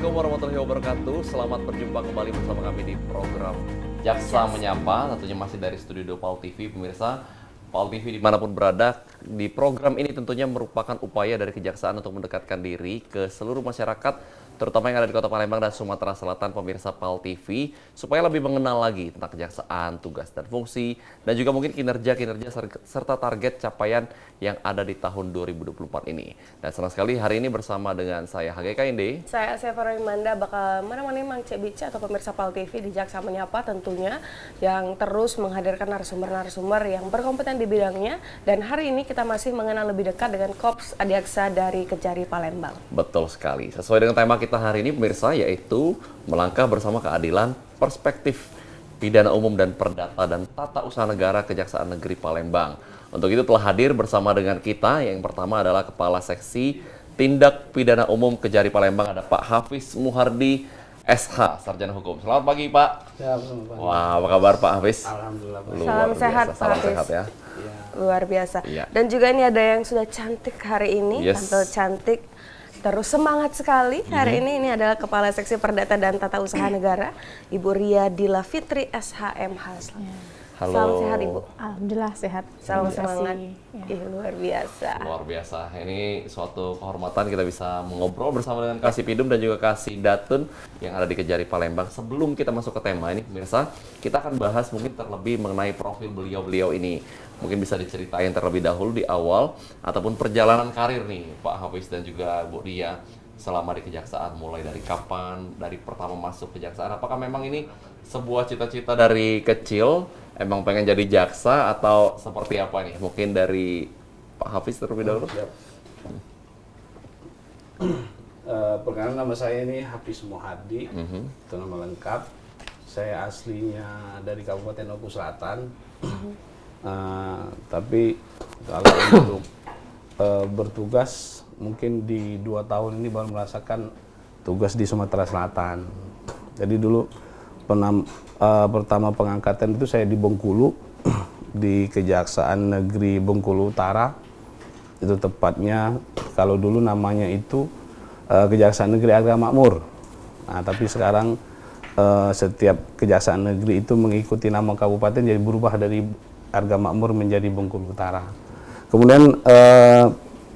Assalamualaikum warahmatullahi wabarakatuh. Selamat berjumpa kembali bersama kami di program Jaksa Menyapa. Tentunya masih dari studio PAL TV, pemirsa. PAL TV dimanapun berada, di program ini tentunya merupakan upaya dari Kejaksaan untuk mendekatkan diri ke seluruh masyarakat, terutama yang ada di Kota Palembang dan Sumatera Selatan, pemirsa PAL TV, supaya lebih mengenal lagi tentang kejaksaan, tugas dan fungsi, dan juga mungkin kinerja-kinerja serta target capaian yang ada di tahun 2024 ini. Dan senang sekali hari ini bersama dengan saya HGKND. Saya Severa Imanda bakal menemani Mang Cek Bica atau pemirsa PAL TV di Jaksa Menyapa tentunya, yang terus menghadirkan narasumber-narasumber yang berkompeten di bidangnya. Dan hari ini kita masih mengenal lebih dekat dengan Kops Adiaksa dari Kejari Palembang. Betul sekali. Sesuai dengan tema kita hari ini, pemirsa, yaitu melangkah bersama keadilan, perspektif pidana umum dan perdata dan tata usaha negara Kejaksaan Negeri Palembang. Untuk itu telah hadir bersama dengan kita, yang pertama adalah Kepala Seksi Tindak Pidana Umum Kejari Palembang, ada Pak Hafiz Muhardi, SH, Sarjana Hukum. Selamat pagi, Pak. Ya, Pak. Wah, apa kabar, Pak Hafiz? Alhamdulillah, Pak. Salam sehat, Pak Salam Hafiz. sehat ya. Luar biasa. Iya. Dan juga ini ada yang sudah cantik hari ini, Yes. tampil cantik, terus semangat sekali hari ini. Ini adalah Kepala Seksi Perdata dan Tata Usaha Negara, Ibu Ria Dila Fitri, SHMH. Halo. Salam sehat, Ibu. Alhamdulillah sehat. Salam Terima kasih. semangat. Ya. Luar biasa. Luar biasa. Ini suatu kehormatan kita bisa mengobrol bersama dengan Kasih Pidum dan juga Kasih Datun yang ada di Kejari Palembang. Sebelum kita masuk ke tema ini, pemirsa, kita akan bahas mungkin terlebih mengenai profil beliau-beliau ini. Mungkin bisa diceritain terlebih dahulu di awal ataupun perjalanan karir nih Pak Hafiz dan juga Bu Ria selama di Kejaksaan, mulai dari kapan, dari pertama masuk Kejaksaan. Apakah memang ini sebuah cita-cita dari kecil, emang pengen jadi jaksa atau seperti apa nih? Mungkin dari Pak Hafiz terlebih dahulu. Perkenalkan, nama saya ini Hafiz Muhardi, itu nama lengkap. Saya aslinya dari Kabupaten Oku Selatan, tapi kalau untuk bertugas mungkin di 2 tahun ini baru merasakan tugas di Sumatera Selatan. Jadi dulu pertama pengangkatan itu saya di Bengkulu, di Kejaksaan Negeri Bengkulu Utara. Itu tepatnya, kalau dulu namanya itu Kejaksaan Negeri Arga Makmur. Nah, tapi sekarang setiap Kejaksaan Negeri itu mengikuti nama kabupaten, jadi berubah dari Arga Makmur menjadi Bengkulu Utara. Kemudian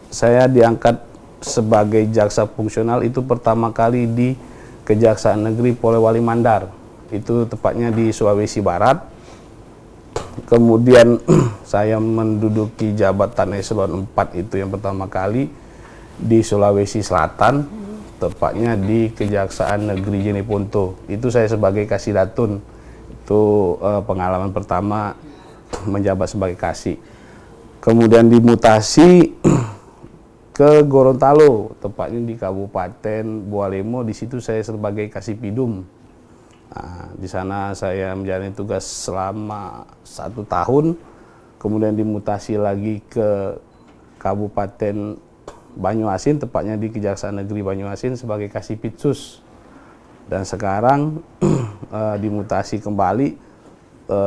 saya diangkat sebagai jaksa fungsional itu pertama kali di Kejaksaan Negeri Polewali Mandar. Itu tepatnya di Sulawesi Barat. Kemudian saya menduduki jabatan eselon 4 itu yang pertama kali di Sulawesi Selatan, tepatnya di Kejaksaan Negeri Jeneponto. Itu saya sebagai Kasih Datun. Itu pengalaman pertama menjabat sebagai kasih. Kemudian dimutasi ke Gorontalo, tepatnya di Kabupaten Bualemo. Di situ saya sebagai Kasih Pidum. Nah, di sana saya menjalani tugas selama 1 tahun, kemudian dimutasi lagi ke Kabupaten Banyuasin, tepatnya di Kejaksaan Negeri Banyuasin sebagai Kasih Pitsus. Dan sekarang dimutasi kembali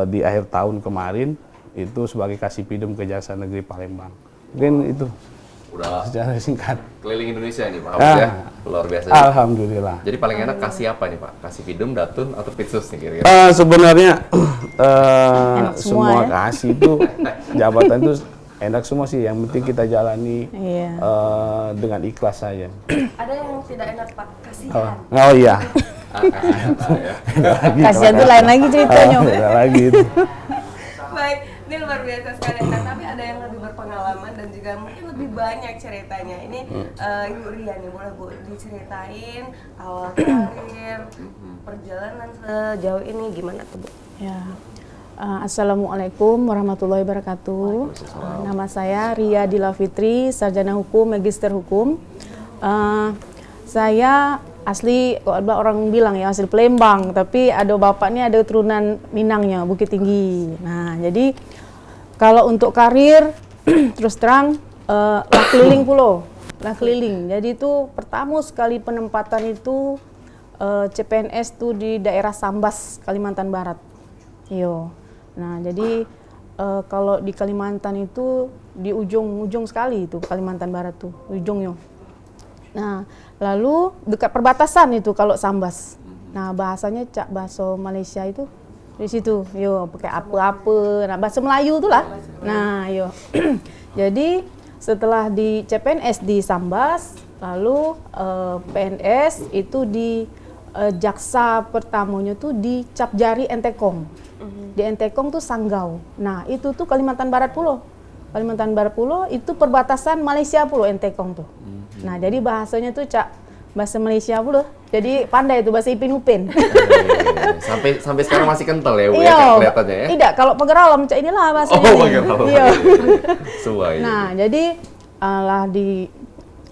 di akhir tahun kemarin itu sebagai Kasih Pidum Kejaksaan Negeri Palembang. Mungkin itu Udah secara singkat. keliling Indonesia nih Pak Hafiz ya. Luar biasa. Alhamdulillah. Jadi paling enak kasih apa nih Pak? Kasih Pidum, Datun, atau Pitsus nih kira-kira? Sebenarnya Enak semua semua ya. kasih itu jabatan itu enak semua sih. Yang penting kita jalani Iya. dengan ikhlas saja. Ada yang tidak enak, Pak. Kasihan. Oh iya. Kasihan Pak ya. Kasihan tuh lain lagi ceritanya. Beda lagi itu. Baik, ini luar biasa sekali. Nah, tapi ada yang lebih berpengalaman dan juga mungkin lebih banyak ceritanya. Ini Ibu Ria nih, boleh Bu diceritain awal karir, perjalanan sejauh ini gimana tuh Bu? Ya. Assalamualaikum warahmatullahi wabarakatuh. Nama saya Ria Dila Fitri, Sarjana Hukum, Magister Hukum. Saya asli, kalau orang bilang ya asli Palembang, tapi ada bapaknya ada keturunan Minangnya, Bukit Tinggi. Nah, jadi kalau untuk karir terus terang lah keliling pulau, lah keliling. Jadi itu pertama sekali penempatan itu CPNS tuh di daerah Sambas, Kalimantan Barat. Yo. Nah, jadi kalau di Kalimantan itu di ujung sekali itu Kalimantan Barat tuh, ujungnya. Nah, lalu dekat perbatasan itu kalau Sambas. Nah, bahasanya bahasa Malaysia itu di situ. Yo, pakai apa-apa. Nah, bahasa Melayu itulah. Nah, yo. Jadi, setelah di CPNS di Sambas, lalu PNS itu di jaksa pertamanya tuh di Capjari Entekong. Di Entekong tuh Sanggau. Nah, itu tuh Kalimantan Barat pulau. Kalimantan Barat pulau itu perbatasan Malaysia pulau Entekong tuh. Nah, jadi bahasanya tuh bahasa Malaysia pulau. Jadi pandai itu bahasa Ipin Upin. Sampai sekarang masih kental ya, Bu, Iya, ya, kelihatannya ya. Tidak, kalau Pegeralam inilah bahasanya. Oh, nih. Pegeralam. Iya. Suai. Nah, jadi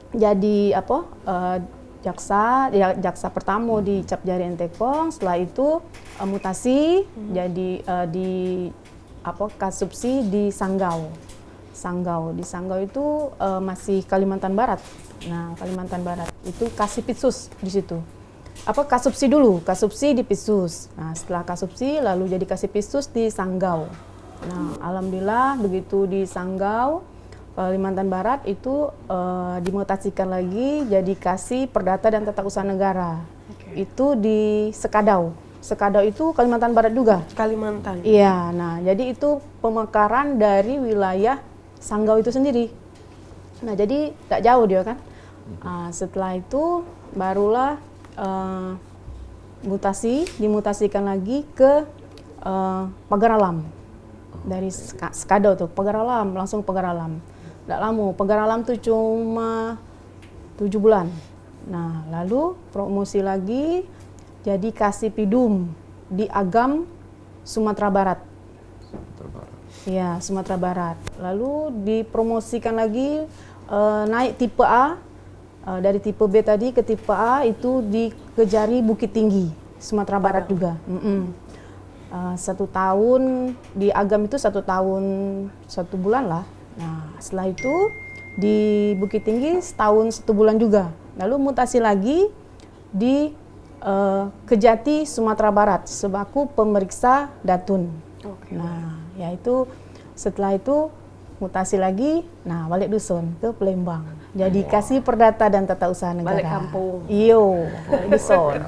jadi jaksa pertama di Capjari Entekong. Setelah itu mutasi jadi di Kasubsi di Sanggau. Di Sanggau itu masih Kalimantan Barat. Nah, Kalimantan Barat itu Kasipitsus di situ. Kasubsi dulu, Kasubsi di Pitsus. Nah, setelah Kasubsi lalu jadi Kasipitsus di Sanggau. Nah, alhamdulillah begitu di Sanggau Kalimantan Barat itu dimutasikan lagi jadi Kasih Perdata dan Tata Usaha Negara. Itu di Sekadau. Sekadau itu Kalimantan Barat juga. Kalimantan. Iya, nah jadi itu pemekaran dari wilayah Sanggau itu sendiri. Nah, jadi tak jauh dia kan. Setelah itu barulah dimutasikan lagi ke Pagaralam. Dari Sekadau tuh, Pagaralam, langsung Pagaralam. Tidak lama, Pagaralam tuh cuma 7 bulan. Nah, lalu promosi lagi jadi Kasipidum di Agam, Sumatera Barat. Iya, Sumatera Barat. Lalu dipromosikan lagi naik tipe A, dari tipe B tadi ke tipe A itu di Kejari Bukit Tinggi, Sumatera Barat juga. 1 tahun di Agam itu 1 tahun 1 bulan lah. Nah, setelah itu di Bukit Tinggi 1 tahun 1 bulan juga. Lalu mutasi lagi di Kejati, Sumatera Barat sebagai pemeriksa datun. Nah, yaitu setelah itu mutasi lagi, nah balik dusun ke Palembang. Jadi Kasih Perdata dan Tata Usaha Negara. Balik kampung. Iyo, balik dusun.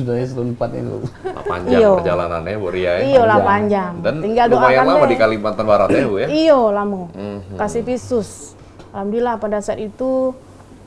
Sudah eselon 4 itu. Panjang Iyo. perjalanannya, Bu Ria. Ya? Iyo lah panjang. Dan Tinggal lumayan doakan lama deh. di Kalimantan Barat ya, Bu ya. Iyo lama. Kasih Pisus. Alhamdulillah pada saat itu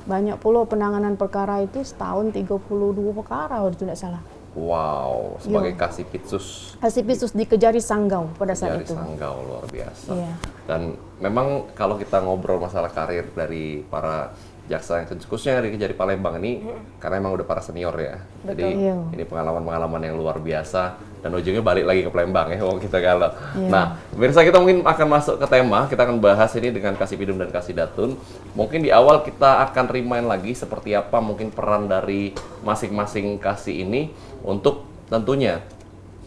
banyak pula penanganan perkara itu setahun 32 perkara kalau tidak salah. Wow, sebagai Kasipitsus Kasih Pisus di Kejari Sanggau pada saat dari itu. Sanggau, luar biasa. Iya. Dan memang kalau kita ngobrol masalah karir dari para jaksa yang khususnya dari Kejari Palembang ini, karena emang udah para senior ya. Jadi Iya. ini pengalaman-pengalaman yang luar biasa. Dan ujungnya balik lagi ke Palembang ya, wong kita kalau. Iya. Nah, pemirsa kita mungkin akan masuk ke tema, kita akan bahas ini dengan Kasipidum dan Kasih Datun. Mungkin di awal kita akan remind lagi seperti apa mungkin peran dari masing-masing kasih ini untuk tentunya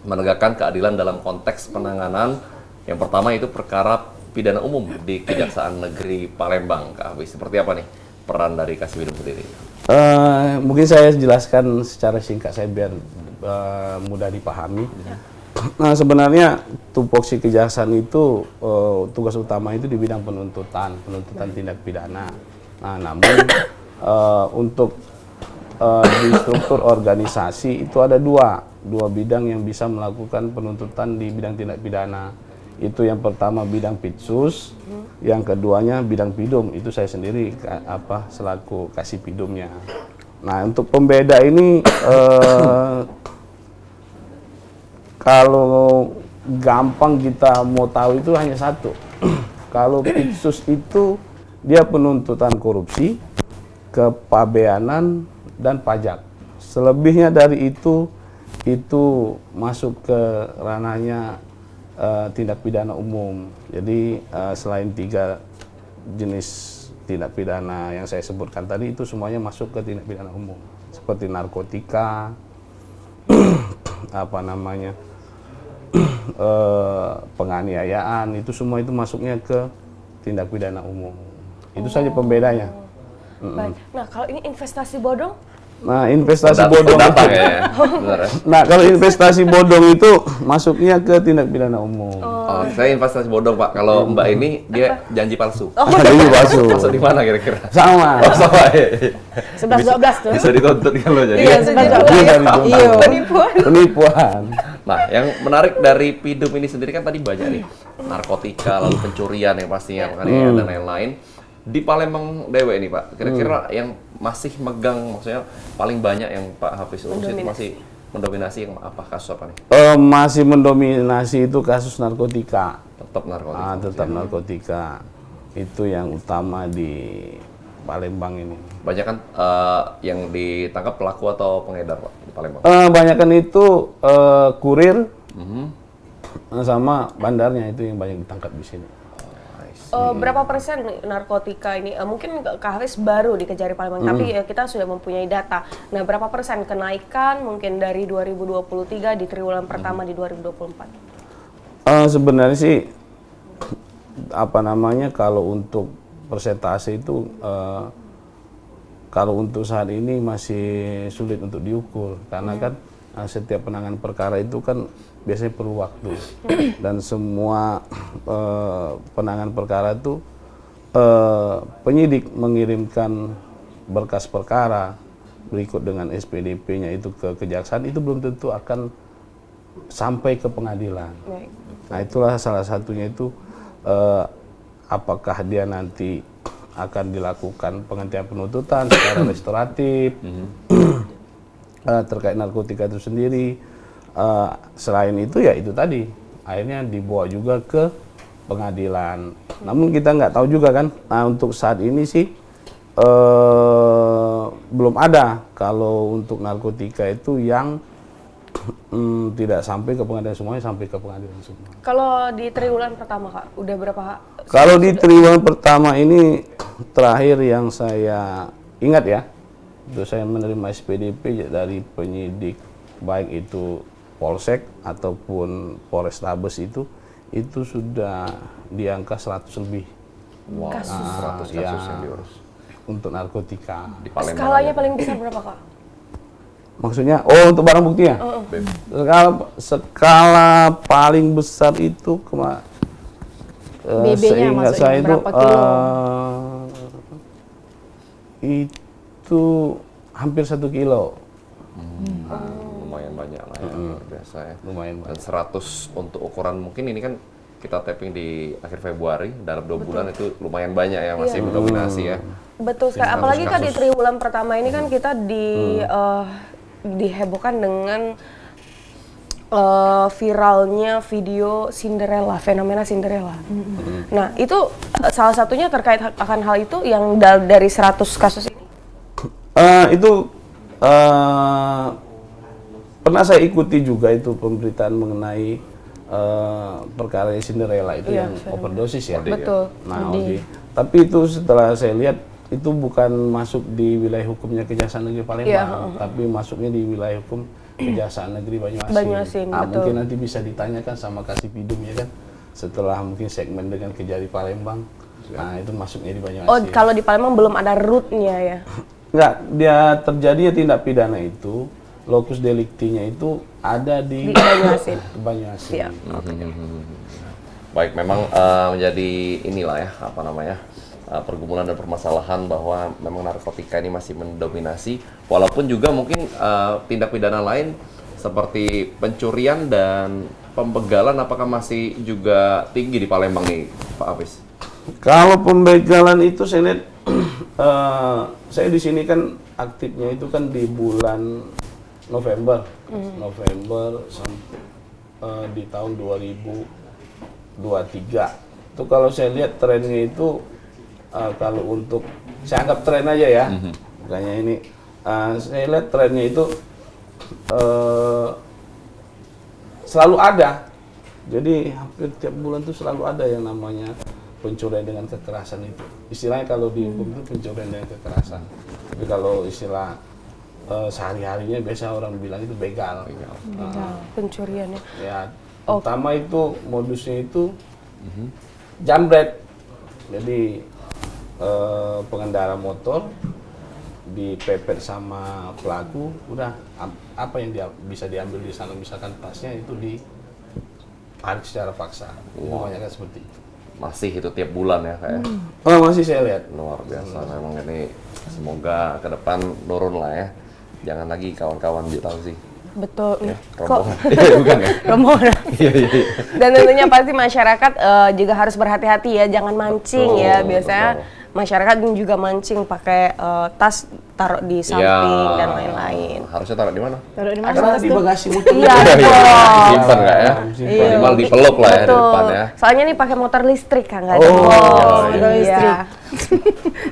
menegakkan keadilan dalam konteks penanganan. Yang pertama itu perkara pidana umum di Kejaksaan Negeri Palembang. Kak Hafiz, seperti apa nih peran dari Kasipidum sendiri? Mungkin saya jelaskan secara singkat saya biar mudah dipahami. Nah, sebenarnya tupoksi kejaksaan itu tugas utama itu di bidang penuntutan tindak pidana. Nah, namun untuk di struktur organisasi itu ada dua bidang yang bisa melakukan penuntutan di bidang tindak pidana. Itu yang pertama bidang Pitsus, yang keduanya bidang Pidum. Itu saya sendiri selaku Kasipidumnya. Nah, untuk pembeda ini kalau gampang kita mau tahu itu hanya satu. Kalau Pitsus itu dia penuntutan korupsi, kepabeanan dan pajak. Selebihnya dari itu masuk ke ranahnya tindak pidana umum. Jadi selain 3 jenis tindak pidana yang saya sebutkan tadi itu semuanya masuk ke tindak pidana umum. Seperti narkotika, penganiayaan, itu semua itu masuknya ke tindak pidana umum. Itu saja pembedanya. Baik. Nah, kalau ini investasi bodong, Nah, investasi bodong Data itu. ya. Benar ya. Nah, kalau investasi bodong itu masuknya ke tindak pidana umum. Oh, saya investasi bodong Pak. Kalau Mbak ini dia janji palsu. Jadi palsu. Masuk di mana kira-kira? Sama. Oh, sama ya. 11-12 tuh. Bisa dituntut kan lo jadi. Iya, Bisa 11-12. dituntut. Iya. Penipuan. Penipuan. Nah, yang menarik dari Pidum ini sendiri kan tadi banyak nih narkotika, lalu pencurian yang pastinya dan lain-lain. Di Palembang Dewe ini Pak, kira-kira yang masih megang, maksudnya paling banyak yang Pak Hafiz urus itu masih mendominasi yang apa, kasus apa nih? Masih mendominasi itu kasus narkotika. Tetap narkotika. Tetap narkotika. Itu yang utama di Palembang ini. Banyak kan yang ditangkap pelaku atau pengedar Pak di Palembang? Banyakan itu kurir sama bandarnya itu yang banyak ditangkap di sini. Berapa persen narkotika ini? Mungkin Kak Hafiz baru di Kejari Palembang, tapi kita sudah mempunyai data. Nah, berapa persen kenaikan mungkin dari 2023 di triwulan pertama di 2024? Sebenarnya sih apa namanya, kalau untuk persentase itu kalau untuk saat ini masih sulit untuk diukur karena kan setiap penanganan perkara itu kan biasanya perlu waktu dan semua penanganan perkara itu penyidik mengirimkan berkas perkara berikut dengan SPDP-nya itu ke kejaksaan, itu belum tentu akan sampai ke pengadilan. Baik. Nah, itulah salah satunya itu apakah dia nanti akan dilakukan penghentian penuntutan secara restoratif terkait narkotika itu sendiri. Selain itu ya itu tadi akhirnya dibawa juga ke pengadilan. Namun kita nggak tahu juga kan. Nah, untuk saat ini sih belum ada kalau untuk narkotika itu yang tidak sampai ke pengadilan, semuanya sampai ke pengadilan semua. Kalau di triwulan pertama Kak, udah berapa? Kalau di triwulan pertama ini terakhir yang saya ingat ya, itu saya menerima SPDP dari penyidik baik itu Polsek ataupun Polrestabes itu sudah di angka 100 lebih. Wow, Kasus. 100 kasus yang diurus. Untuk narkotika. Di Palembang. Skalanya paling besar berapa Kak? Maksudnya, untuk barang buktinya? Skala paling besar itu BB-nya seingat maksudnya saya itu berapa kilo? Itu hampir 1 kilo. Lumayan banyak lah ya, luar biasa ya. Lumayan Dan banyak. 100 untuk ukuran mungkin ini kan kita tapping di akhir Februari, dalam 2 bulan itu lumayan banyak ya, masih mendominasi ya. Betul sekali. Apalagi kan di triwulan pertama ini kan kita dihebohkan dengan viralnya video Cinderella, fenomena Cinderella. Nah, itu salah satunya terkait akan hal itu yang dari 100 kasus ini. Itu pernah saya ikuti juga itu pemberitaan mengenai perkara Cinderella itu yang overdosis ya. Betul. Nah, tapi itu setelah saya lihat itu bukan masuk di wilayah hukumnya Kejaksaan Negeri Palembang, tapi masuknya di wilayah hukum Kejaksaan Negeri Banyuasin. Betul. Mungkin nanti bisa ditanyakan sama Kasih Pidum ya kan, setelah mungkin segmen dengan Kejari Palembang. Nah, itu masuknya di Banyuasin. Oh, kalau di Palembang belum ada root-nya ya? Enggak, dia terjadinya tindak pidana itu, lokus deliktinya itu ada di Banyuasin. Banyuasin. Iya. Baik, memang menjadi inilah ya, apa namanya, pergumulan dan permasalahan bahwa memang narkotika ini masih mendominasi, walaupun juga mungkin tindak pidana lain seperti pencurian dan pembegalan apakah masih juga tinggi di Palembang nih, Pak Hafiz? Kalau pembegalan itu saya lihat, saya di sini kan aktifnya itu kan di bulan November sampai di tahun 2023. Itu kalau saya lihat trennya itu kalau untuk saya anggap tren aja ya, makanya ini saya lihat trennya itu selalu ada. Jadi hampir tiap bulan tuh selalu ada yang namanya pencurian dengan kekerasan itu. Istilahnya kalau di hukum itu pencurian dengan kekerasan. Tapi kalau istilah sehari-harinya biasa orang bilang itu begal. Pencuriannya. Ya, pertama itu modusnya itu jambret. Jadi pengendara motor dipepet sama pelaku, udah apa yang dia bisa diambil di sana, misalkan tasnya itu ditarik secara paksa. Pokoknya kan seperti itu. Masih itu tiap bulan ya kayak. Oh, masih saya lihat. Luar biasa memang ini. Semoga ke depan turun lah ya. Jangan lagi kawan-kawan tahu sih. Betul. Ya, rombongan. Bukan ya? Rombongan. Iya, iya. Dan tentunya pasti masyarakat juga harus berhati-hati ya, jangan mancing ya. Biasanya masyarakat juga mancing pakai tas taruh di samping dan lain-lain. Harusnya taruh di mana? Taruh di mana? Karena tas di tuh? bagasi motor. Iya, Simpan nggak ya? Minimal dipeluk lah ya di betul. depan ya. Soalnya ini pakai motor listrik kan, nggak ada Oh, motor iya. listrik.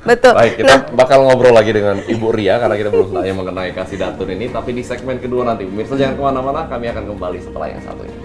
Betul. Baik, kita bakal ngobrol lagi dengan Ibu Ria karena kita belum tanya mengenai kasih datun ini, tapi di segmen kedua nanti. Pemirsa jangan kemana-mana, kami akan kembali setelah yang satu ini.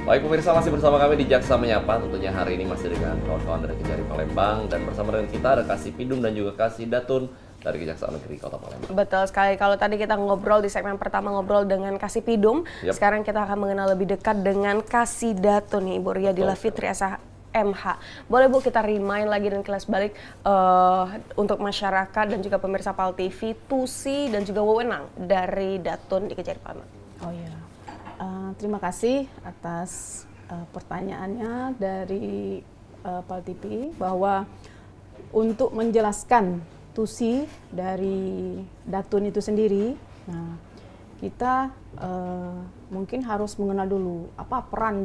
Baik pemirsa, masih bersama kami di Jaksa Menyapa. Tentunya hari ini masih dengan kawan-kawan dari Kejari Palembang, dan bersama dengan kita ada Kasih Pidum dan juga Kasih Datun dari Kejaksaan Negeri Kota Palembang. Betul sekali. Kalau tadi kita ngobrol di segmen pertama ngobrol dengan Kasih Pidum, sekarang kita akan mengenal lebih dekat dengan Kasih Datun nih, Ibu Ria Dila Fitriasa MH. Boleh Bu kita remind lagi dan kelas balik untuk masyarakat dan juga pemirsa PAL TV, tusi dan juga wewenang dari Datun di Kejari Palembang. Oh iya. Terima kasih atas pertanyaannya dari PAL TV, bahwa untuk menjelaskan tusi dari Datun itu sendiri, nah kita mungkin harus mengenal dulu apa peran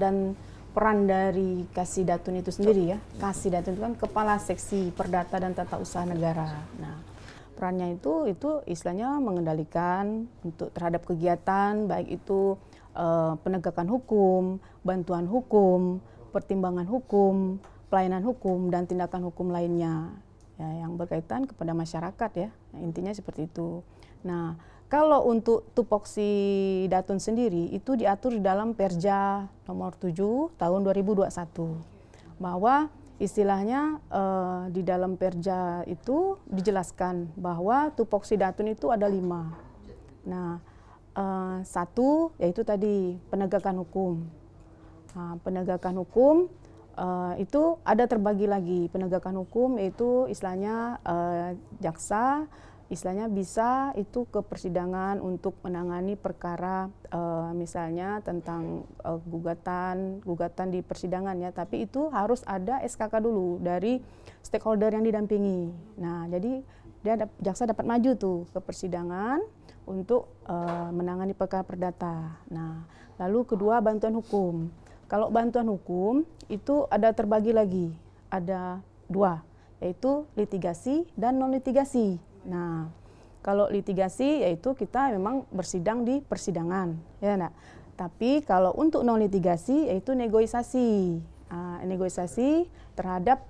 dari Kasih Datun itu sendiri ya. Kasih Datun itu kan Kepala Seksi Perdata dan Tata Usaha Negara. Nah, perannya itu istilahnya mengendalikan untuk terhadap kegiatan baik itu penegakan hukum, bantuan hukum, pertimbangan hukum, pelayanan hukum, dan tindakan hukum lainnya ya, yang berkaitan kepada masyarakat ya. Nah, intinya seperti itu. Nah, kalau untuk tupoksi Datun sendiri itu diatur di dalam Perja nomor 7 tahun 2021, bahwa istilahnya di dalam Perja itu dijelaskan bahwa tupoksi Datun itu ada 5. Nah, satu yaitu tadi penegakan hukum. Nah, penegakan hukum itu ada terbagi lagi. Penegakan hukum yaitu istilahnya jaksa istilahnya bisa itu ke persidangan untuk menangani perkara misalnya tentang gugatan di persidangan ya, tapi itu harus ada SKK dulu dari stakeholder yang didampingi. Nah, jadi jaksa dapat maju tuh ke persidangan untuk menangani perkara perdata. Nah, lalu kedua bantuan hukum. Kalau bantuan hukum itu ada terbagi lagi, ada 2, yaitu litigasi dan non litigasi. Nah, kalau litigasi yaitu kita memang bersidang di persidangan, ya nak. Tapi kalau untuk non litigasi yaitu negosiasi, negosiasi terhadap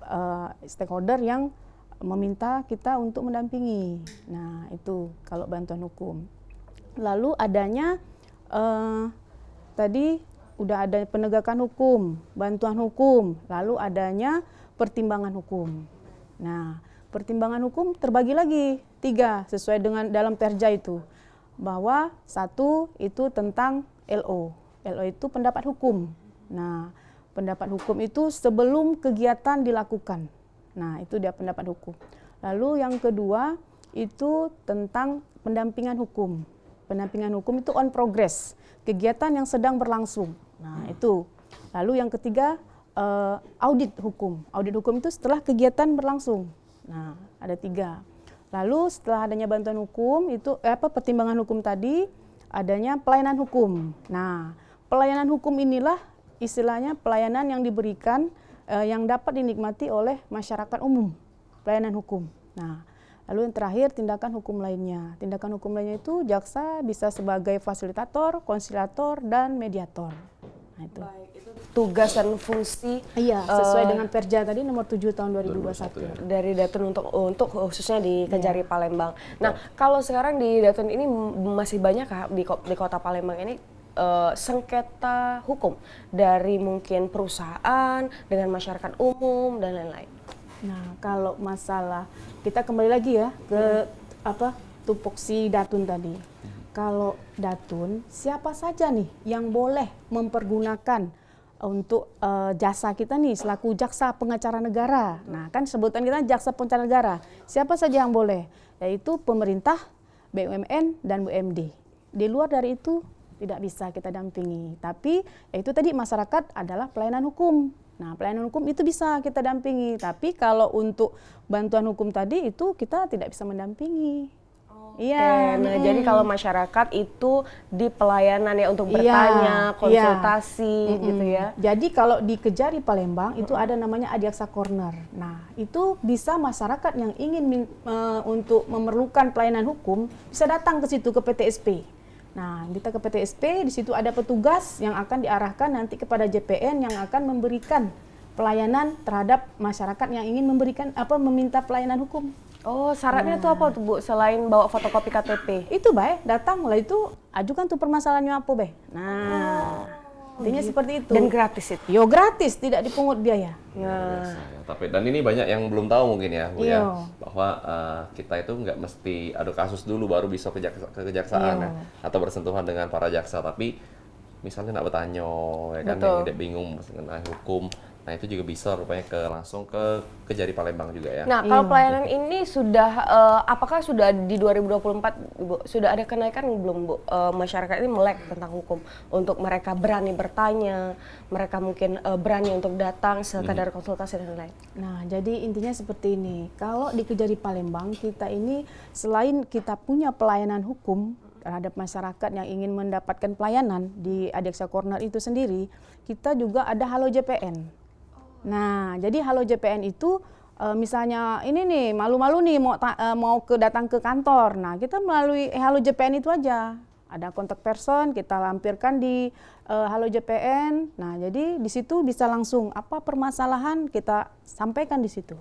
stakeholder yang meminta kita untuk mendampingi. Nah, itu kalau bantuan hukum. Lalu adanya tadi udah ada penegakan hukum, bantuan hukum, lalu adanya pertimbangan hukum. Nah, pertimbangan hukum terbagi lagi 3 sesuai dengan dalam Perja itu, bahwa 1 itu tentang LO. LO itu pendapat hukum. Nah, pendapat hukum itu sebelum kegiatan dilakukan. Nah, itu dia pendapat hukum. Lalu yang kedua itu tentang pendampingan hukum. Pendampingan hukum itu on progress, kegiatan yang sedang berlangsung. Nah, itu. Lalu yang ketiga audit hukum. Audit hukum itu setelah kegiatan berlangsung. Nah, ada 3. Lalu setelah adanya bantuan hukum itu pertimbangan hukum tadi, adanya pelayanan hukum. Nah, pelayanan hukum inilah istilahnya pelayanan yang diberikan yang dapat dinikmati oleh masyarakat umum, pelayanan hukum. Nah, lalu yang terakhir tindakan hukum lainnya. Tindakan hukum lainnya itu jaksa bisa sebagai fasilitator, konsilator, dan mediator. Nah, itu. Baik, itu tugas dan fungsi sesuai dengan Perja tadi nomor 7 tahun 2021 dari Datun untuk khususnya di Kejari Palembang. Nah, kalau sekarang di Datun ini masih banyak di Kota Palembang ini sengketa hukum dari mungkin perusahaan dengan masyarakat umum dan lain-lain. Nah, kalau masalah kita kembali lagi ya ke apa tupoksi datun tadi. Kalau datun, siapa saja nih yang boleh mempergunakan untuk jasa kita nih selaku jaksa pengacara negara. Nah, kan sebutan kita jaksa pengacara negara. Siapa saja yang boleh? Yaitu pemerintah, BUMN, dan BUMD. Di luar dari itu tidak bisa kita dampingi. Tapi itu tadi masyarakat adalah pelayanan hukum. Nah, pelayanan hukum itu bisa kita dampingi. Tapi kalau untuk bantuan hukum tadi itu kita tidak bisa mendampingi. Iya. Oke, nah jadi kalau masyarakat itu di pelayanan ya untuk bertanya, konsultasi gitu ya. Jadi kalau di Kejari Palembang itu ada namanya Adiaksa Corner. Nah, itu bisa masyarakat yang ingin untuk memerlukan pelayanan hukum bisa datang ke situ ke PTSP. Nah, kita ke PTSP, di situ ada petugas yang akan diarahkan nanti kepada JPN yang akan memberikan pelayanan terhadap masyarakat yang ingin meminta pelayanan hukum. Oh, syaratnya tuh apa tuh Bu, selain bawa fotokopi KTP? Itu baik, datang lah itu ajukan tuh permasalahannya apa be. Nah, intinya seperti itu. Dan gratis itu? Yo gratis, tidak dipungut biaya. Biasa ya. Tapi dan ini banyak yang belum tahu mungkin ya, Bu ya, Iya. bahwa kita itu nggak mesti ada kasus dulu baru bisa ke kejaksaan ya, atau bersentuhan dengan para jaksa. Tapi misalnya nak bertanya, ya kan, yang tidak bingung mengenai hukum. Nah itu juga bisa rupanya langsung ke Kejari Palembang juga ya. Nah, kalau pelayanan ini sudah, apakah sudah di 2024, Bu, sudah ada kenaikan belum, Bu? Masyarakat ini melek tentang hukum, untuk mereka berani bertanya, mereka mungkin berani untuk datang sekadar konsultasi dan lain-lain. Nah, jadi intinya seperti ini. Kalau di Kejari Palembang, kita ini selain kita punya pelayanan hukum terhadap masyarakat yang ingin mendapatkan pelayanan di Adiaksa Corner itu sendiri, kita juga ada Halo JPN. Nah, jadi Halo JPN itu misalnya ini nih malu-malu nih mau datang ke kantor. Nah, kita melalui Halo JPN itu aja. Ada kontak person, kita lampirkan di Halo JPN. Nah, jadi di situ bisa langsung apa permasalahan kita sampaikan di situ.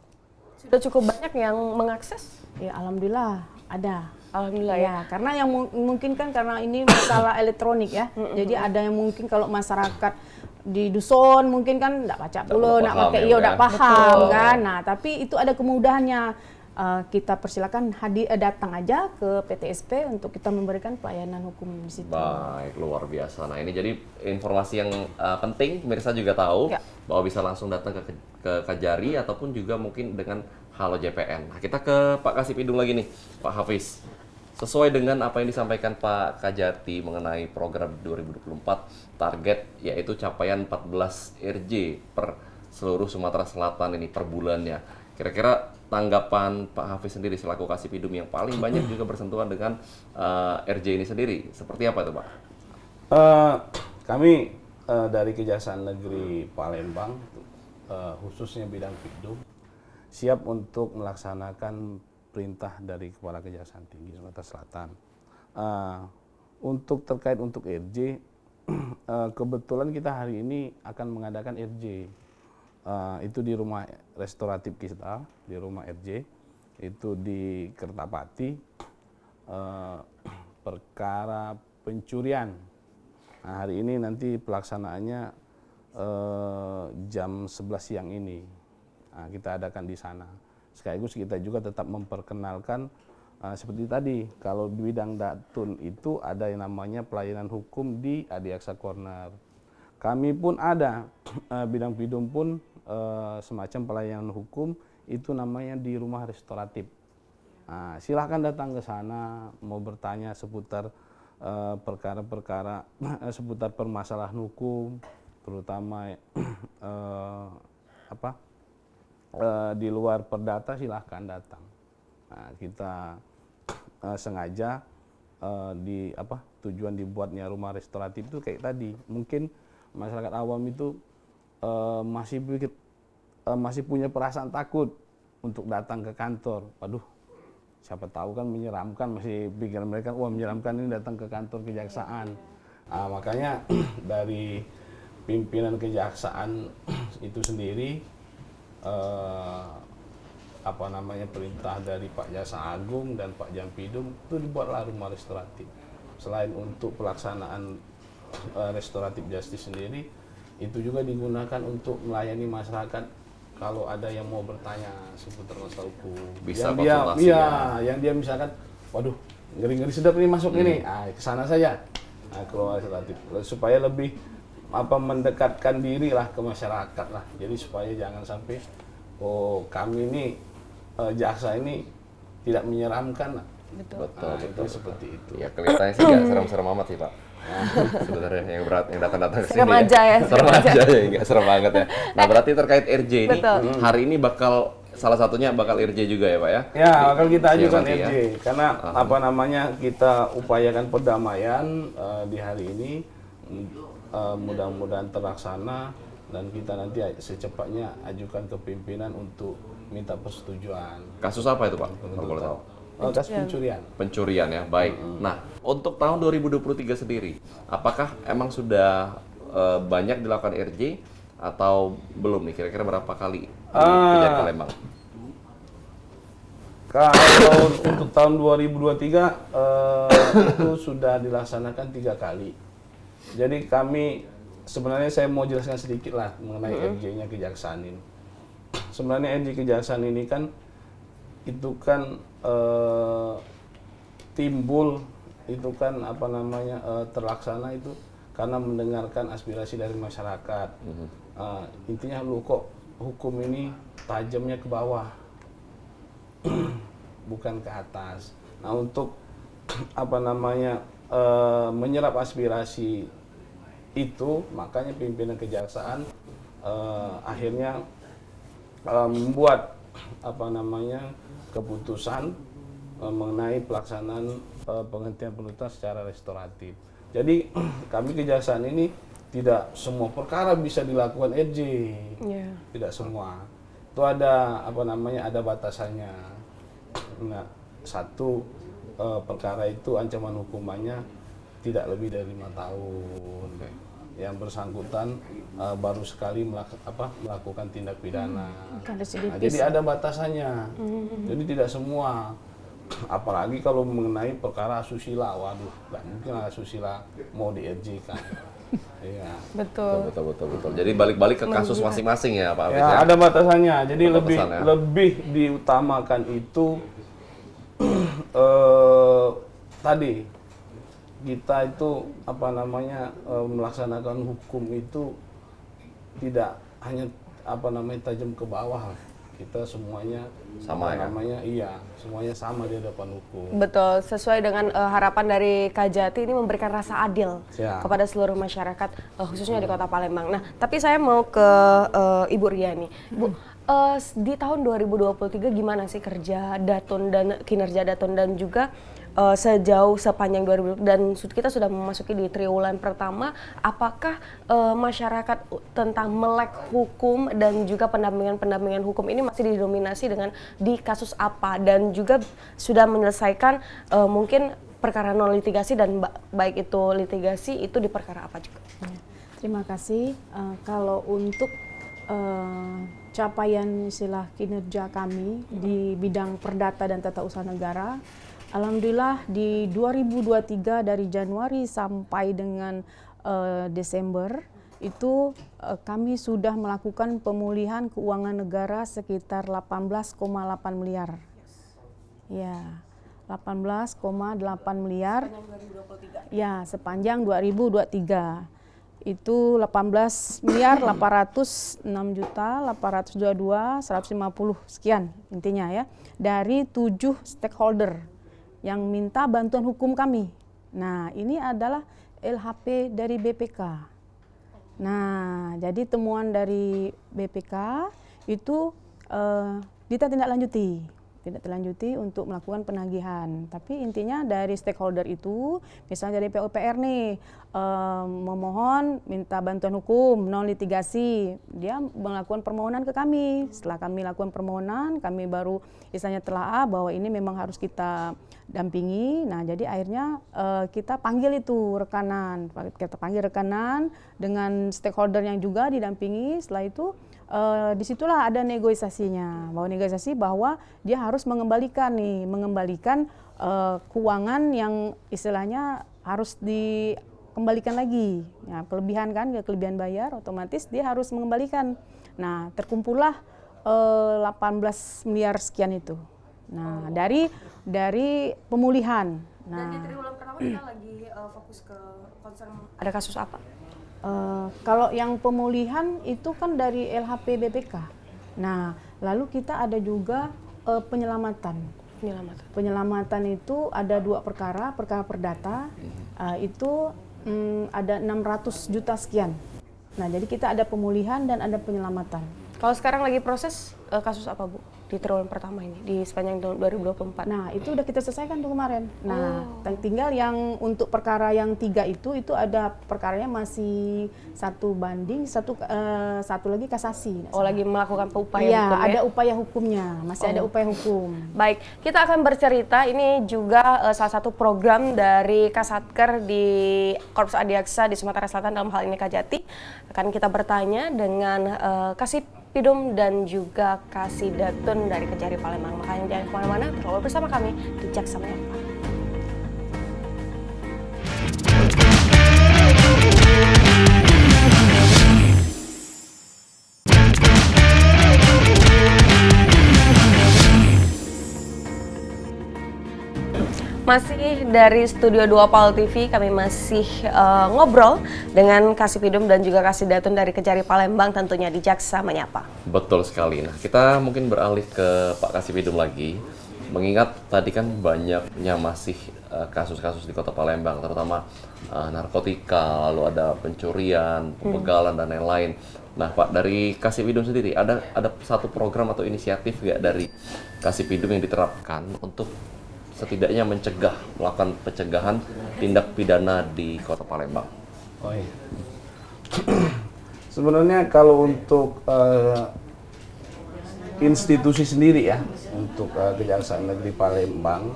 Sudah cukup banyak yang mengakses? Ya, alhamdulillah ada. Alhamdulillah ya. Karena yang mungkin kan karena ini masalah elektronik ya. Jadi ada yang mungkin kalau masyarakat di dusun mungkin kan enggak baca pula, enggak pakai enggak paham kan. Nah, tapi itu ada kemudahannya. Kita persilakan datang aja ke PTSP untuk kita memberikan pelayanan hukum di situ. Baik, luar biasa. Nah, ini jadi informasi yang penting pemirsa juga tahu bahwa bisa langsung datang ke Kejari ataupun juga mungkin dengan Halo JPN. Nah, kita ke Pak Kasipidung lagi nih, Pak Hafiz. Sesuai dengan apa yang disampaikan Pak Kajati mengenai program 2024, target yaitu capaian 14 RJ per seluruh Sumatera Selatan ini per bulannya. Kira-kira tanggapan Pak Hafiz sendiri selaku Kasipidum yang paling banyak juga bersentuhan dengan RJ ini sendiri, seperti apa itu Pak? Kami dari Kejaksaan Negeri Palembang, khususnya bidang Pidum, siap untuk melaksanakan perintah dari Kepala Kejaksaan Tinggi Sumatera Selatan. Untuk RJ, kebetulan kita hari ini akan mengadakan RJ. Itu di rumah restoratif kita, di rumah RJ, itu di Kertapati, perkara pencurian. Nah, hari ini nanti pelaksanaannya jam 11 siang ini. Nah, kita adakan di sana. Sekaligus kita juga tetap memperkenalkan seperti tadi, kalau di bidang datun itu ada yang namanya pelayanan hukum di Adiaksa Corner. Kami pun ada, bidang Pidum pun semacam pelayanan hukum itu namanya di rumah restoratif. Nah, silahkan datang ke sana mau bertanya seputar perkara-perkara seputar permasalahan hukum, terutama di luar perdata, silahkan datang. Nah, kita sengaja tujuan dibuatnya rumah restoratif itu kayak tadi, mungkin masyarakat awam itu masih punya perasaan takut untuk datang ke kantor. Waduh, siapa tahu kan menyeramkan, masih pikiran mereka, wah menyeramkan ini datang ke kantor kejaksaan. Nah, makanya dari pimpinan kejaksaan itu sendiri perintah dari Pak Jaksa Agung dan Pak Jampidum itu dibuatlah rumah restoratif. Selain untuk pelaksanaan restoratif justice sendiri, itu juga digunakan untuk melayani masyarakat kalau ada yang mau bertanya seputar masalah hukum. Bisa yang dia, konsultasi yang dia misalkan, waduh ngeri-ngeri sedap ini masuk ini, ke sana saja, keluar legislatif supaya lebih mendekatkan diri lah ke masyarakat lah. Jadi supaya jangan sampai kami ini jaksa ini tidak menyeramkan lah. Betul. Seperti itu. Ya kelihatannya sih nggak serem-serem amat sih Pak. Sebenarnya yang berat yang datang-datang ke sini. Serem aja ya. Serem aja ya, nggak serem banget ya. Nah berarti terkait RJ ini Betul. hari ini salah satunya bakal RJ juga ya Pak ya? Ya, bakal kita ajukan nanti ya. RJ karena kita upayakan perdamaian di hari ini, mudah-mudahan terlaksana dan kita nanti secepatnya ajukan ke pimpinan untuk minta persetujuan. Kasus apa itu Pak? Kalau boleh tahu. Kasus pencurian. Pencurian ya, baik. Nah, untuk tahun 2023 sendiri, apakah emang sudah banyak dilakukan RJ atau belum nih? Kira-kira berapa kali di Kejari Palembang? Kalau untuk tahun 2023 itu sudah dilaksanakan 3 kali. Jadi sebenarnya saya mau jelaskan sedikit lah mengenai RJ-nya Kejaksaan ini. Sebenarnya RJ Kejaksaan ini kan itu kan timbul itu kan terlaksana itu karena mendengarkan aspirasi dari masyarakat. Intinya lu kok hukum ini tajamnya ke bawah bukan ke atas. Nah untuk menyerap aspirasi itu makanya pimpinan kejaksaan akhirnya membuat keputusan mengenai pelaksanaan penghentian penuntutan secara restoratif. Jadi kami kejaksaan ini tidak semua perkara bisa dilakukan RJ, tidak semua. Itu ada ada batasannya. Nah, satu perkara itu ancaman hukumannya tidak lebih dari 5 tahun. Yang bersangkutan baru sekali melakukan tindak pidana. Nah, jadi ada batasannya. Jadi tidak semua. Apalagi kalau mengenai perkara asusila, waduh, nggak mungkin asusila mau di-RJ kan. Iya. Betul. Jadi balik-balik ke kasus masing-masing ya Pak Hafiz Ya, ya? ada batasannya. Jadi Batasan, lebih diutamakan itu tadi kita itu melaksanakan hukum itu tidak hanya tajam ke bawah. Kita semuanya sama semuanya sama di hadapan hukum. Betul, sesuai dengan harapan dari Kajati ini memberikan rasa adil kepada seluruh masyarakat, khususnya di Kota Palembang. Nah, tapi saya mau ke Ibu Riani. Bu, di tahun 2023 gimana sih kerja Datun dan kinerja Datun dan juga sepanjang 2020 dan kita sudah memasuki di triwulan pertama, apakah masyarakat tentang melek hukum dan juga pendampingan hukum ini masih didominasi dengan di kasus apa dan juga sudah menyelesaikan mungkin perkara non litigasi dan baik itu litigasi itu di perkara apa juga? Terima kasih. Kalau untuk capaian istilah kinerja kami di bidang perdata dan tata usaha negara, alhamdulillah di 2023 dari Januari sampai dengan Desember itu kami sudah melakukan pemulihan keuangan negara sekitar 18,8 miliar. Ya, 18,8 miliar. Ya, sepanjang 2023. Itu 18 miliar 806 juta 822 150 sekian intinya ya, dari 7 stakeholder yang minta bantuan hukum kami. Nah, ini adalah LHP dari BPK. Nah, jadi temuan dari BPK itu ditindaklanjuti untuk melakukan penagihan. Tapi intinya dari stakeholder itu, misalnya dari PUPR nih, memohon minta bantuan hukum non litigasi, dia melakukan permohonan ke kami. Setelah kami lakukan permohonan, kami baru misalnya telaah bahwa ini memang harus kita dampingi. Nah, jadi akhirnya kita panggil itu rekanan, dengan stakeholder yang juga didampingi. Setelah itu disitulah ada negosiasinya, bahwa dia harus mengembalikan keuangan yang istilahnya harus dikembalikan lagi. Ya, kelebihan bayar, otomatis dia harus mengembalikan. Nah, terkumpullah 18 miliar sekian itu. Nah, dari pemulihan. Dan di Nah, triwulan pertama kita lagi fokus ke concern ada kasus apa? kalau yang pemulihan itu kan dari LHP BPK. Nah, lalu kita ada juga penyelamatan. Penyelamatan itu ada 2 perkara perdata, itu ada 600 juta sekian. Nah, jadi kita ada pemulihan dan ada penyelamatan. Kalau sekarang lagi proses kasus apa Bu di triwulan pertama ini di sepanjang tahun 2024? Nah, itu udah kita selesaikan tuh kemarin. Nah, tinggal yang untuk perkara yang 3 itu ada perkaranya masih 1 banding, satu lagi kasasi. Oh, lagi melakukan upaya Iya, hukum ya? ada upaya hukumnya, masih ada upaya hukum. Baik, kita akan bercerita. Ini juga salah satu program dari Kasatker di Korps Adiaksa di Sumatera Selatan, dalam hal ini Kajati. Akan kita bertanya dengan Kasipidum dan juga Kasidatun dari Kejari Palembang. Makanya jangan kemana-mana, terlalu bersama kami di Jaksa Menyapa. Masih dari Studio 2 Pal TV, kami masih ngobrol dengan Kasipidum dan juga Kasidatun dari Kejari Palembang, tentunya di Jaksa Menyapa. Betul sekali. Nah, kita mungkin beralih ke Pak Kasipidum lagi. Mengingat tadi kan banyaknya masih kasus-kasus di Kota Palembang, terutama narkotika, lalu ada pencurian, pembegalan dan lain-lain. Nah, Pak, dari Kasipidum sendiri ada satu program atau inisiatif nggak dari Kasipidum yang diterapkan untuk setidaknya melakukan pencegahan tindak pidana di Kota Palembang? Oh iya. Sebenarnya kalau untuk institusi sendiri ya, untuk Kejaksaan Negeri Palembang,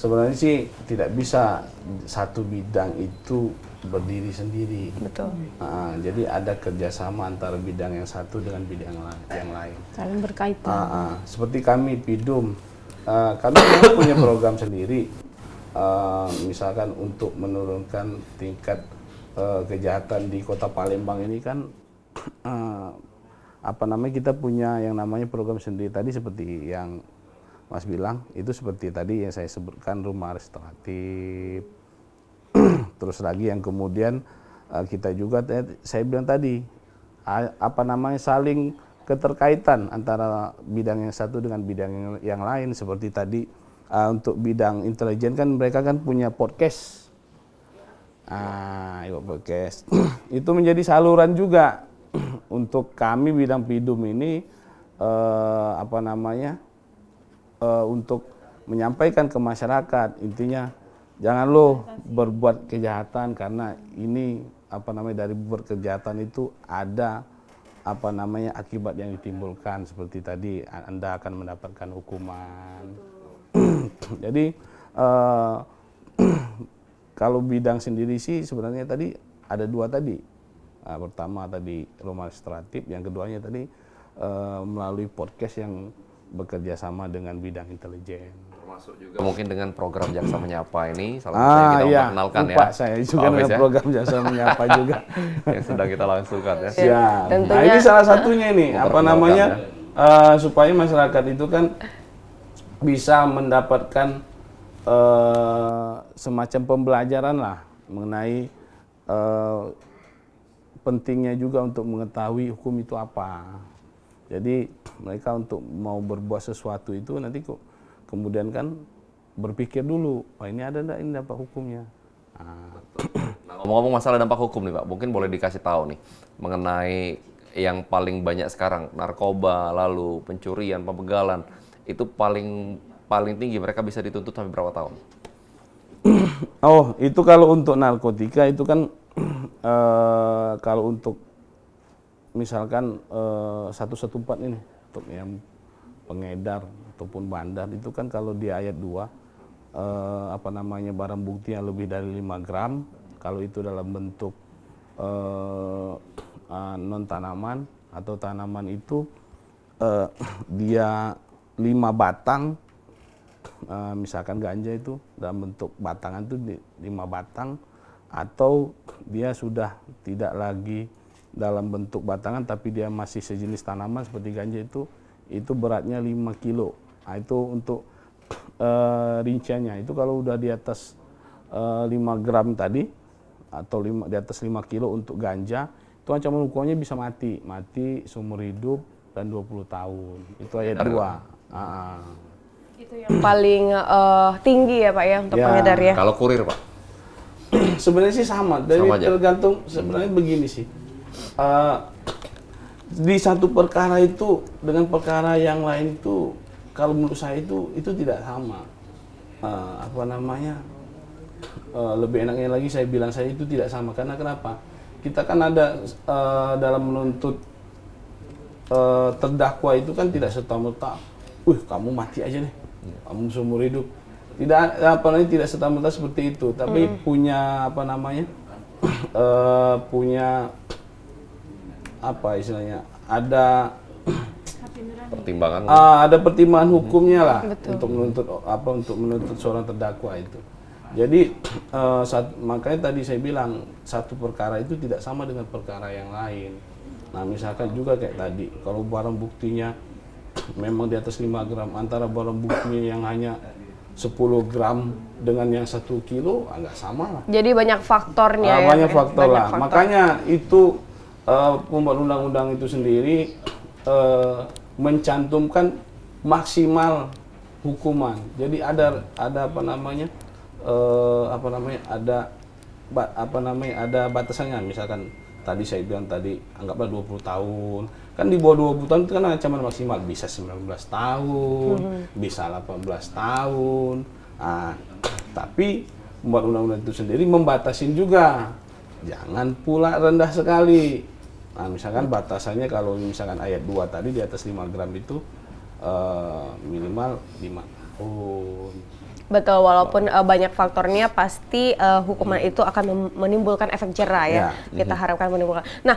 sebenarnya sih tidak bisa satu bidang itu berdiri sendiri. Betul. Jadi ada kerjasama antara bidang yang satu dengan bidang yang lain. Saling berkaitan. Seperti kami Pidum, kami memang punya program sendiri, misalkan untuk menurunkan tingkat kejahatan di Kota Palembang ini kan, kita punya yang namanya program sendiri tadi seperti yang Mas bilang, itu seperti tadi yang saya sebutkan rumah restoratif. Terus lagi yang kemudian kita juga saya bilang tadi, saling keterkaitan antara bidang yang satu dengan bidang yang lain. Seperti tadi untuk bidang intelijen kan mereka kan punya podcast. Podcast itu menjadi saluran juga untuk kami bidang Pidum ini untuk menyampaikan ke masyarakat, intinya jangan lo berbuat kejahatan, karena ini dari berbuat kejahatan itu ada akibat yang ditimbulkan, seperti tadi Anda akan mendapatkan hukuman. Jadi kalau bidang sendiri sih sebenarnya tadi ada 2 tadi. Pertama tadi rumah restoratif, yang keduanya tadi melalui podcast yang bekerja sama dengan bidang intelijen. Termasuk juga mungkin dengan program Jaksa Menyapa ini, salah satunya kita memperkenalkan ya. Saya juga dengan program Jaksa Menyapa juga yang sedang kita langsungkan ya. Siap. Tentunya, Nah ini salah satunya ini, supaya masyarakat itu kan bisa mendapatkan semacam pembelajaran lah mengenai pentingnya juga untuk mengetahui hukum itu apa. Jadi mereka untuk mau berbuat sesuatu itu nanti kok kemudian kan berpikir dulu, ini ada enggak ini dampak hukumnya. Nah, ngomong-ngomong masalah dampak hukum nih Pak, mungkin boleh dikasih tahu nih mengenai yang paling banyak sekarang, narkoba, lalu pencurian, pembegalan, itu paling tinggi mereka bisa dituntut sampai berapa tahun? Oh, itu kalau untuk narkotika itu kan kalau untuk misalkan 114 ini untuk yang pengedar ataupun bandar itu kan kalau di ayat 2 barang bukti yang lebih dari 5 gram, kalau itu dalam bentuk non tanaman atau tanaman itu dia 5 batang, misalkan ganja itu dalam bentuk batangan itu 5 batang, atau dia sudah tidak lagi dalam bentuk batangan tapi dia masih sejenis tanaman seperti ganja itu beratnya 5 kilo. Nah, itu untuk rinciannya. Itu kalau udah di atas 5 gram tadi atau di atas 5 kilo untuk ganja, itu ancaman hukumannya bisa mati seumur hidup dan 20 tahun. Itu ayat 2. Itu yang paling tinggi ya Pak ya untuk pengedar ya. Kalau kurir Pak? Sebenarnya sih sama, Sama aja? tergantung sebenarnya begini sih. Di satu perkara itu dengan perkara yang lain itu, kalau menurut saya itu tidak sama. Lebih enaknya lagi saya bilang saya itu tidak sama, karena kenapa? Kita kan ada dalam menuntut terdakwa itu kan tidak serta-merta, kamu mati aja deh, kamu seumur hidup. Tidak serta-merta seperti itu, tapi punya punya apa istilahnya, ada Pertimbangan. ada pertimbangan hukumnya lah untuk menuntut seorang terdakwa itu. Jadi makanya tadi saya bilang satu perkara itu tidak sama dengan perkara yang lain. Nah misalkan juga kayak tadi, kalau barang buktinya memang di atas 5 gram, antara barang buktinya yang hanya 10 gram dengan yang 1 kilo agak sama lah. Jadi banyak faktornya ya. Banyak faktor Banyak lah. faktor. Makanya itu pembuat undang-undang itu sendiri mencantumkan maksimal hukuman. Jadi ada ada batasannya. Misalkan tadi saya bilang tadi anggaplah 20 tahun. Kan di bawah 20 tahun itu kan ancaman maksimal bisa 19 tahun, bisa 18 tahun. Nah, tapi pembuat undang-undang itu sendiri membatasin juga. Jangan pula rendah sekali. Nah, misalkan batasannya kalau misalkan ayat 2 tadi di atas 5 gram itu minimal 5 tahun. Betul, walaupun banyak faktornya, pasti hukuman itu akan menimbulkan efek jera ya. Kita harapkan menimbulkan. Nah,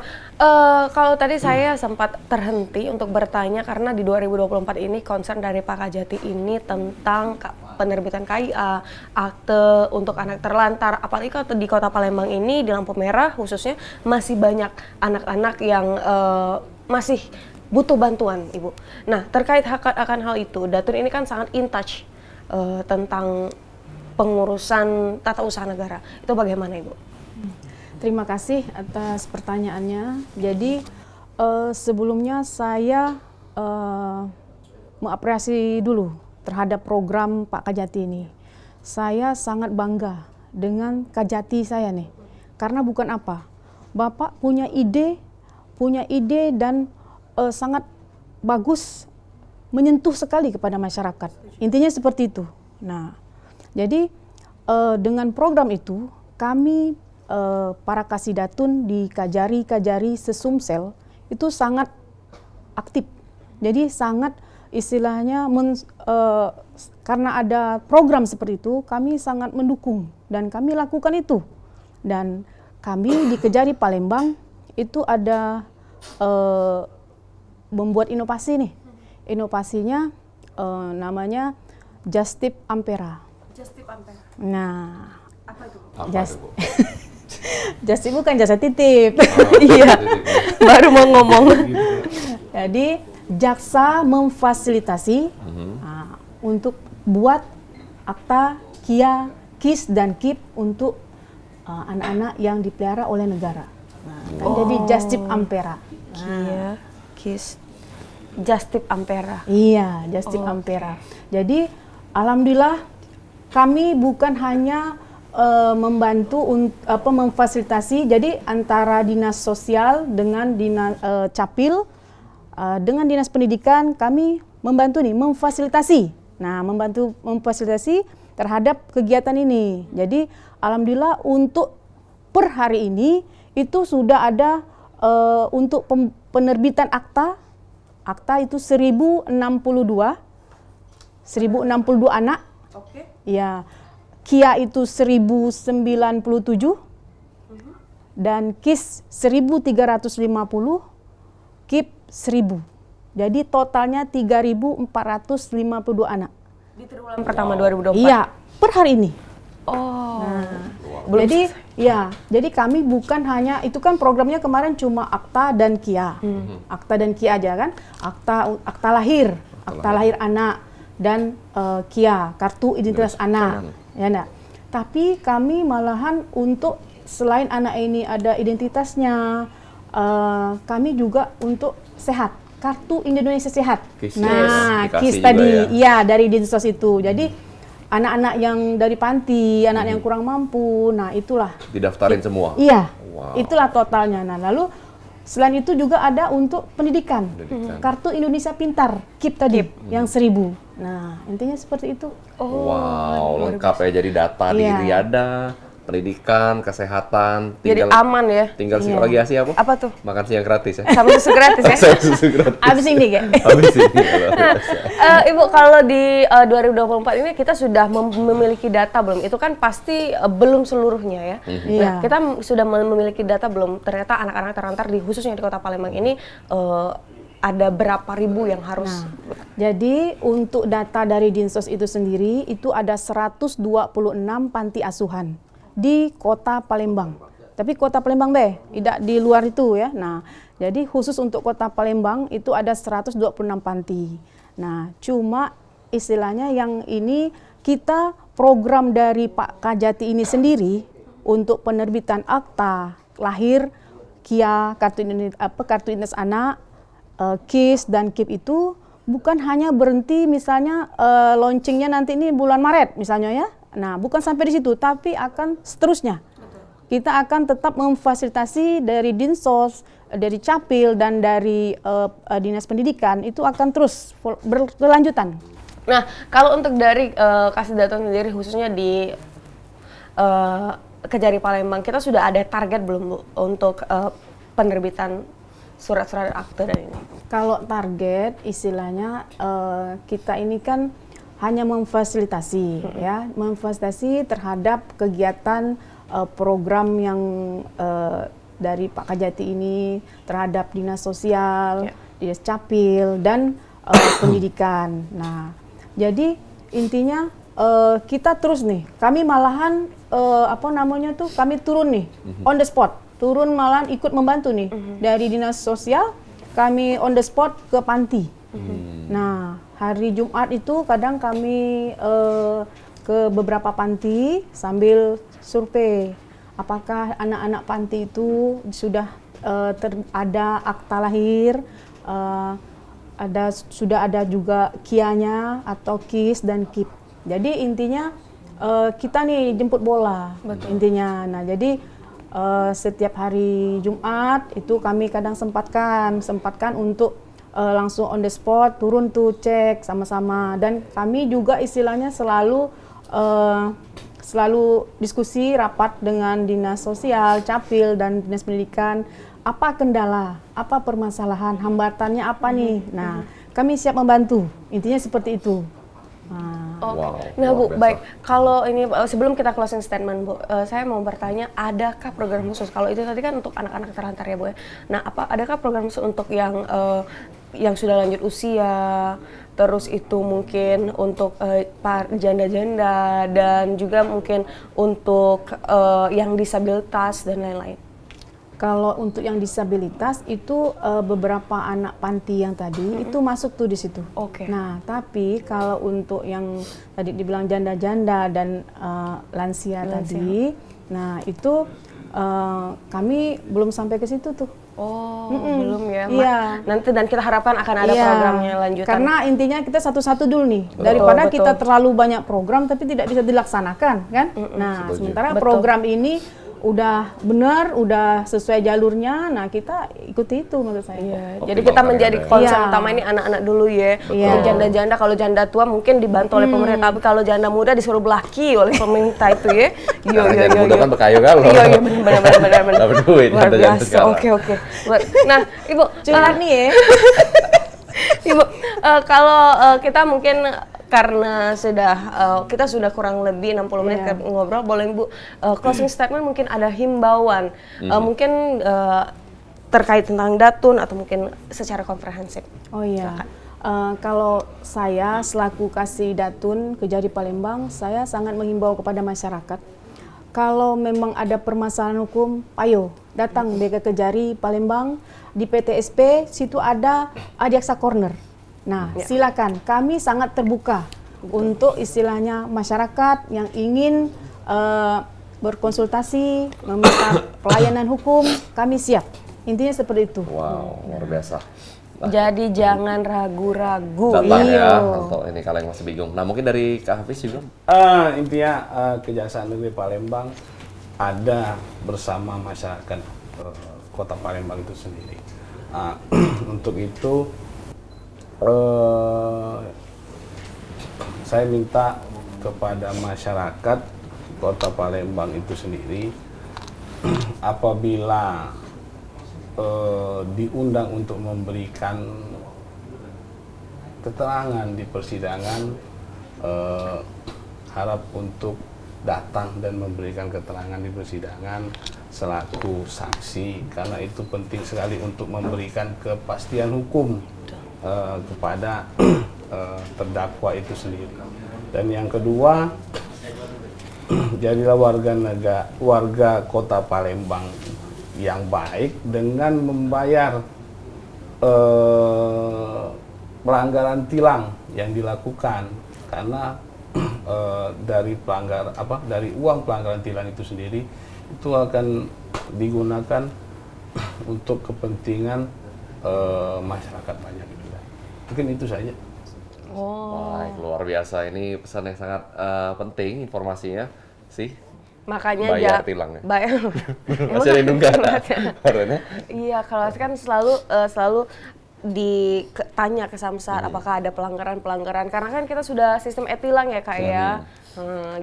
kalau tadi saya sempat terhenti untuk bertanya karena di 2024 ini concern dari Pak Kajati ini tentang penerbitan KIA, akte untuk anak terlantar. Apalagi kalau di Kota Palembang ini di lampu merah khususnya masih banyak anak-anak yang masih butuh bantuan, Ibu. Nah, terkait akan hal itu, Datun ini kan sangat in touch tentang pengurusan tata usaha negara. Itu bagaimana, Ibu? Terima kasih atas pertanyaannya. Jadi sebelumnya saya mengapresiasi dulu terhadap program Pak Kajati ini. Saya sangat bangga dengan Kajati saya nih. Karena bukan apa, Bapak punya ide dan sangat bagus, menyentuh sekali kepada masyarakat. Intinya seperti itu. Nah, jadi dengan program itu kami para Kasidatun di Kajari Sesumsel itu sangat aktif. Jadi sangat istilahnya karena ada program seperti itu, kami sangat mendukung dan kami lakukan itu. Dan kami di Kejari Palembang itu ada membuat inovasi nih. Inovasinya namanya Justip Ampera. Justip Ampera. Nah, Apa itu? Justip bukan jasa titip. Iya, Baru mau ngomong. jadi jaksa memfasilitasi untuk buat akta, KIA, KIS dan KIP untuk anak-anak yang dipelihara oleh negara. Nah, kan jadi Justip Ampera. KIA, KIS, Justip Ampera. Iya, Justip Ampera. Jadi alhamdulillah kami bukan hanya membantu memfasilitasi. Jadi antara dinas sosial dengan dinas capil dengan dinas pendidikan kami membantu nih memfasilitasi. Nah, membantu memfasilitasi terhadap kegiatan ini. Jadi alhamdulillah untuk per hari ini itu sudah ada untuk penerbitan akta itu 1062 anak. Oke. Ya. KIA itu 1097 dan KIS 1350, KIP 1000. Jadi totalnya 3452 anak. Di triwulan pertama 2024. Iya, per hari ini. Oh. Jadi kami bukan hanya itu kan programnya kemarin cuma akta dan KIA. Akta dan KIA aja kan. Akta lahir anak. dan KIA, kartu identitas anak, ya enggak. Tapi kami malahan untuk selain anak ini ada identitasnya, kami juga untuk sehat, kartu Indonesia Sehat. KIS, Nah, dikasih KIS juga tadi, ya. iya dari Dinsos itu. Jadi anak-anak yang dari panti, anak yang kurang mampu, nah itulah. Didaftarin semua. Iya, Wow. itulah totalnya. Nah, lalu selain itu juga ada untuk pendidikan. Pendidikan. Kartu Indonesia Pintar, KIP tadi, yang 1.000. Nah, intinya seperti itu. Wow, lengkap ya, jadi data Iya. diri ada, pendidikan, kesehatan, Jadi aman ya. tinggal Iya. lagi Asia apa? Apa tuh? Makan siang gratis ya. Sama susu gratis ya. Saya susu gratis. Abis ini kayak. Habis ini. Luar biasa. Ibu, kalau di 2024 ini kita sudah memiliki data belum? Itu kan pasti belum seluruhnya ya. Nah, Iya. kita sudah memiliki data belum? Ternyata anak-anak terlantar di khususnya di Kota Palembang ini ada berapa ribu yang harus? Jadi untuk data dari Dinsos itu sendiri itu ada 126 panti asuhan di Kota Palembang. Tapi Kota Palembang tidak di luar itu ya. Nah, jadi khusus untuk Kota Palembang itu ada 126 panti. Nah, cuma istilahnya yang ini kita program dari Pak Kajati ini sendiri untuk penerbitan akta lahir, KIA, kartu identitas anak, KIS dan KIP itu bukan hanya berhenti misalnya launchingnya nanti ini bulan Maret misalnya ya. Nah, bukan sampai di situ, tapi akan seterusnya. Kita akan tetap memfasilitasi dari Dinsos, dari Capil dan dari Dinas Pendidikan itu akan terus berkelanjutan. Nah, kalau untuk dari Kasih Datun sendiri khususnya di Kejari Palembang, kita sudah ada target belum Bu untuk penerbitan surat-surat akte dan ini? Kalau target istilahnya kita ini kan hanya memfasilitasi ya, memfasilitasi terhadap kegiatan program yang dari Pak Kajati ini terhadap dinas sosial, dinas capil dan pendidikan. Nah, jadi intinya kita terus nih, kami malahan kami turun nih on the spot, turun malahan ikut membantu nih dari dinas sosial, kami on the spot ke panti. Nah, hari Jumat itu kadang kami ke beberapa panti sambil survei apakah anak-anak panti itu sudah ada akta lahir, sudah ada juga KIA-nya atau KIS dan KIP. Jadi intinya kita nih jemput bola. Betul. Intinya. Nah, jadi setiap hari Jumat itu kami kadang sempatkan untuk langsung on the spot turun tuh cek sama-sama, dan kami juga istilahnya selalu diskusi rapat dengan dinas sosial, capil dan dinas pendidikan, apa kendala, apa permasalahan, hambatannya apa nih. Nah, kami siap membantu. Intinya seperti itu. Wow, Nah Bu, luar biasa. baik. Kalau ini sebelum kita closing statement Bu, saya mau bertanya, adakah program khusus? Kalau itu tadi kan untuk anak-anak terlantar ya Bu ya. Nah, adakah program khusus untuk yang sudah lanjut usia, terus itu mungkin untuk janda-janda dan juga mungkin untuk yang disabilitas dan lain-lain? Kalau untuk yang disabilitas itu beberapa anak panti yang tadi itu masuk tuh di situ. Oke. Nah, tapi kalau untuk yang tadi dibilang janda-janda dan lansia tadi, nah itu kami belum sampai ke situ tuh. Oh, belum ya. Iya. Nanti dan kita harapkan akan ada programnya lanjutan. Karena intinya kita satu-satu dulu nih. Daripada betul. kita terlalu banyak program tapi tidak bisa dilaksanakan, kan? Nah, Setuju. sementara Betul. program ini udah benar, udah sesuai jalurnya. Nah, kita ikuti itu menurut saya. Iya, Optimalkan jadi kita menjadi yang ada. concern Iya. utama ini anak-anak dulu ya. Iya. Untuk janda-janda, kalau janda tua mungkin dibantu oleh pemerintah, tapi kalau janda muda disuruh belaki oleh pemerintah itu ya. Karena janda muda kan berkayu kan loh. Iya, benar. Dapat duit Luar janda-janda biasa. sekarang. Oke. Nah, Ibu, Curhat nih ya. Ibu, kalau kita mungkin karena kita sudah kurang lebih 60 menit ngobrol, boleh Ibu closing statement, mungkin ada himbauan, mungkin terkait tentang Datun atau mungkin secara komprehensif. Oh iya. Kalau saya selaku Kasih Datun Kejari Palembang, saya sangat menghimbau kepada masyarakat. Kalau memang ada permasalahan hukum, ayo datang ke Kejari Palembang, di PTSP situ ada Adiaksa Corner. Nah, silakan. Kami sangat terbuka untuk istilahnya masyarakat yang ingin berkonsultasi, meminta pelayanan hukum, kami siap. Intinya seperti itu. Wow, luar biasa. Jadi jangan ragu-ragu. Datang Iya. ya, untuk ini kalau yang masih bingung. Nah, mungkin dari Kak Hafiz juga. Intinya Kejaksaan Negeri Palembang ada bersama masyarakat Kota Palembang itu sendiri. Untuk itu saya minta kepada masyarakat Kota Palembang itu sendiri, apabila diundang untuk memberikan keterangan di persidangan, harap untuk datang dan memberikan keterangan di persidangan selaku saksi, karena itu penting sekali untuk memberikan kepastian hukum kepada terdakwa itu sendiri. Dan yang kedua, jadilah warga Kota Palembang yang baik dengan membayar pelanggaran tilang yang dilakukan, karena dari uang pelanggaran tilang itu sendiri itu akan digunakan untuk kepentingan masyarakat banyak juga. Mungkin itu saja. Baik, luar biasa. Ini pesan yang sangat penting informasinya sih. Makanya Bayar tilangnya. Bayar. Masih ada yang nunggak? Iya, kalau kan selalu ditanya ke Samsat apakah ada pelanggaran karena kan kita sudah sistem e-tilang ya Kak ya.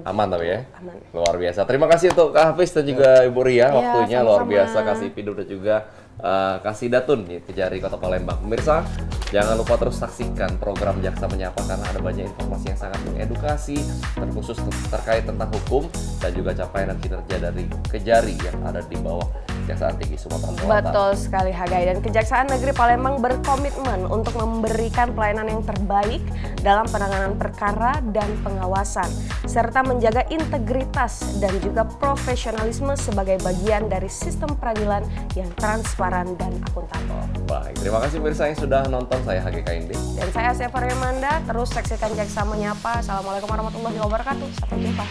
Aman tapi ya? Aman. Luar biasa. Terima kasih untuk Kak Hafiz dan juga Ibu Ria. Waktunya luar sama-sama. biasa. Kasih Pidum dan juga Kasih Datun di Kejari Kota Palembang. Pemirsa, jangan lupa terus saksikan program Jaksa Menyapa karena ada banyak informasi yang sangat mengedukasi, terkhusus terkait tentang hukum dan juga capaian dan kinerja dari Kejari yang ada di bawah Kejaksaan Tinggi Sumatera Selatan. Betul sekali Hagai, dan Kejaksaan Negeri Palembang berkomitmen untuk memberikan pelayanan yang terbaik dalam penanganan perkara dan pengawasan, serta menjaga integritas dan juga profesionalisme sebagai bagian dari sistem peradilan yang transparan dan akuntabel. Baik, terima kasih pemirsa yang sudah nonton. Saya HGKND. Dan saya Asia Faryamanda, terus saksikan Jaksa Menyapa. Assalamualaikum warahmatullahi wabarakatuh. Sampai jumpa.